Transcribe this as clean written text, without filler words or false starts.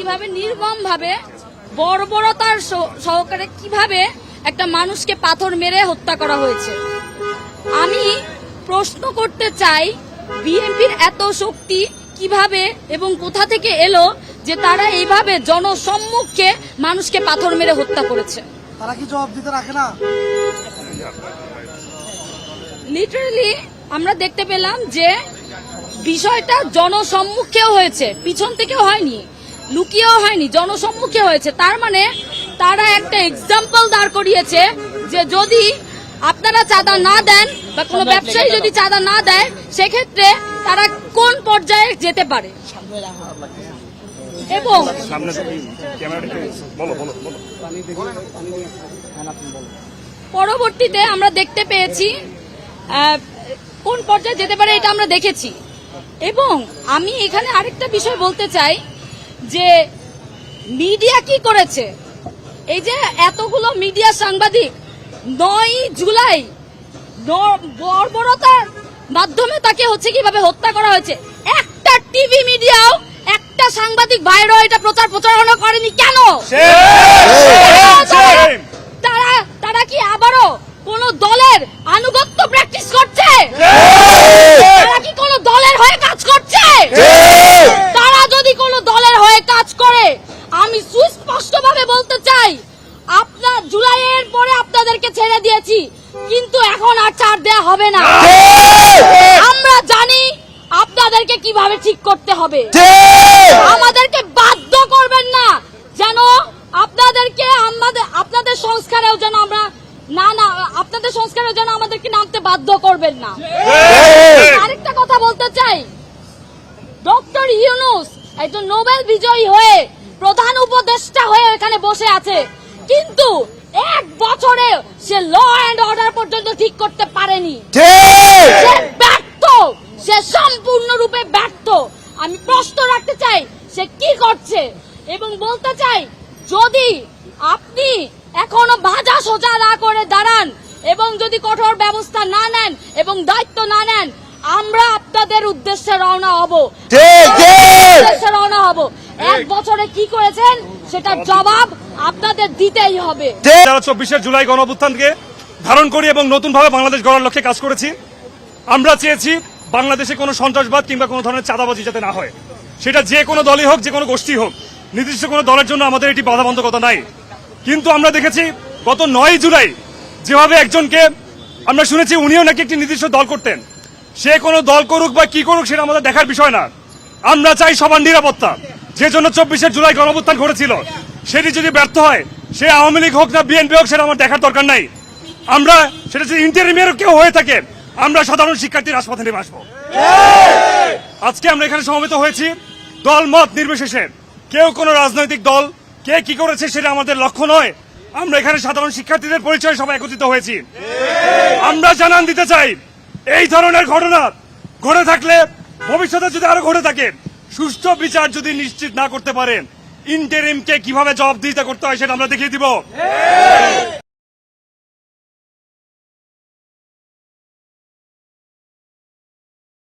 যেভাবে নির্মমভাবে বর্বরতার সহকারে কিভাবে একটা মানুষকে পাথর মেরে হত্যা করা হয়েছে। আমি প্রশ্ন করতে চাই, বিএনপির এত শক্তি কিভাবে এবং কোথা থেকে এলো যে তারা এইভাবে জনসম্মুখে মানুষকে পাথর মেরে হত্যা করেছে? তারা কি জবাব দিতে রাখে না? লিটারালি আমরা দেখতে পেলাম যে বিষয়টা জনসম্মুখেও হয়েছে, পিছন থেকেও হয়নি, লুকিয়েও হয়নি, জনসম্মুখে হয়েছে। তার মানে তারা একটা এক্সাম্পল দাঁড় করিয়েছে যে যদি আপনারা চাঁদা না দেন বা কোনো ব্যবসায়ী যদি চাঁদা না দেয় সেক্ষেত্রে তারা কোন পর্যায়ে যেতে পারে। এবং পরবর্তীতে আমরা দেখতে পেয়েছি কোন পর্যায়ে যেতে পারে, এটা আমরা দেখেছি। এবং আমি এখানে আরেকটা বিষয় বলতে চাই যে মিডিয়া কি করেছে, এই যে এতগুলো মিডিয়া সাংবাদিক 9 জুলাই বর্বরতার মাধ্যমে তাকে কিভাবে হত্যা করা হয়েছে, একটা টিভি মিডিয়াও একটা সাংবাদিক ভাইরাও এটা প্রচারণা করেনি কেন? তারা কি আবারও কোন দলের আনুগত্য প্র্যাকটিস করছে? তারা কি কোন দলের হয়ে কাজ করছে? তারা যদি কোন দলের হয়ে কাজ করে, আমি সুস্পষ্টভাবে বলতে চাই, আপনার জুলাইয়ের পরে আপনাদেরকে ছেড়ে দিয়েছি, কিন্তু এখন আর ছাড় দেয়া হবে না। আমরা জানি আপনাদেরকে কিভাবে ঠিক করতে হবে। আমাদেরকে বাধ্য করবেন না যেন আপনাদের সংস্কারেও যেন আমরা আপনাদের সংস্কারের জন্য আমাদেরকে নামতে বাধ্য করবেন না। আরেকটা কথা বলতে চাই, ডক্টর ইউনূস একজন নোবেল বিজয়ী হয়ে প্রধান উপদেষ্টা হয়ে এখানে বসে আছে, কিন্তু 1 বছরে সে ল অ্যান্ড অর্ডার পর্যন্ত ঠিক করতে পারেনি। সে ব্যর্থ, সে সম্পূর্ণরূপে ব্যর্থ। আমি প্রশ্ন রাখতে চাই সে কি করছে, এবং বলতে চাই যদি আপনি এখনো ভাজা সোজা না করে দাঁড়ান এবং যদি কঠোর ব্যবস্থা না নেন এবং দায়িত্ব না নেন, আমরা আপনাদের উদ্দেশ্যে রওনা হব। 1 বছরে কি করেছেন সেটার জবাব আপনাদের দিতেই হবে। 24 জুলাই গণঅভ্যুত্থানকে ধারণ করি এবং নতুন ভাবে বাংলাদেশ গড়ার লক্ষ্যে কাজ করেছি। আমরা চেয়েছি বাংলাদেশে কোনো সন্ত্রাসবাদ কিংবা কোনো ধরনের চাঁদাবাজি যাতে না হয়, সেটা যে কোনো দলই হোক, যে কোনো গোষ্ঠী হোক, নির্দিষ্ট কোনো দলের জন্য আমাদের এটি বাধাবন্ধকতা নাই। কিন্তু আমরা দেখেছি গত 9 জুলাই যেভাবে একজনকে আমরা শুনেছি উনিও নাকি একটি নির্দিষ্ট দল করতেন, সে কোনো দল করুক বা কি করুক সেটা আমাদের দেখার বিষয় না। আমরা চাই সবার নিরাপত্তা। যে জন্য 24 জুলাই গণঅভ্যুত্থান ঘটেছিল সেটি যদি ব্যর্থ হয়, সে আওয়ামী লীগ হোক না বিএনপি হোক, সেটা আমার দেখার দরকার নাই। আমরা সেটা যদি ইন্টারিমের কেউ হয়ে থাকে, আমরা সাধারণ শিক্ষার্থী রাজপথে নেমে আসবো। আজকে আমরা এখানে সমবেত হয়েছি দল মত নির্বিশেষে, কেউ কোনো রাজনৈতিক দল কে কি করেছে সেটা আমাদের লক্ষ্য নয়। আমরা এখানে সাধারণ শিক্ষার্থীদের পরিচয় সবাই একত্রিত হয়েছি। আমরা জানান দিতে চাই, এই ধরনের ঘটনা ঘটে থাকলে, ভবিষ্যতে যদি আরো ঘটে থাকে, সুষ্ঠু বিচার যদি নিশ্চিত না করতে পারেন, ইন্টারিমকে কিভাবে জবাবদিহিতা করতে হয় সেটা আমরা দেখিয়ে দিব।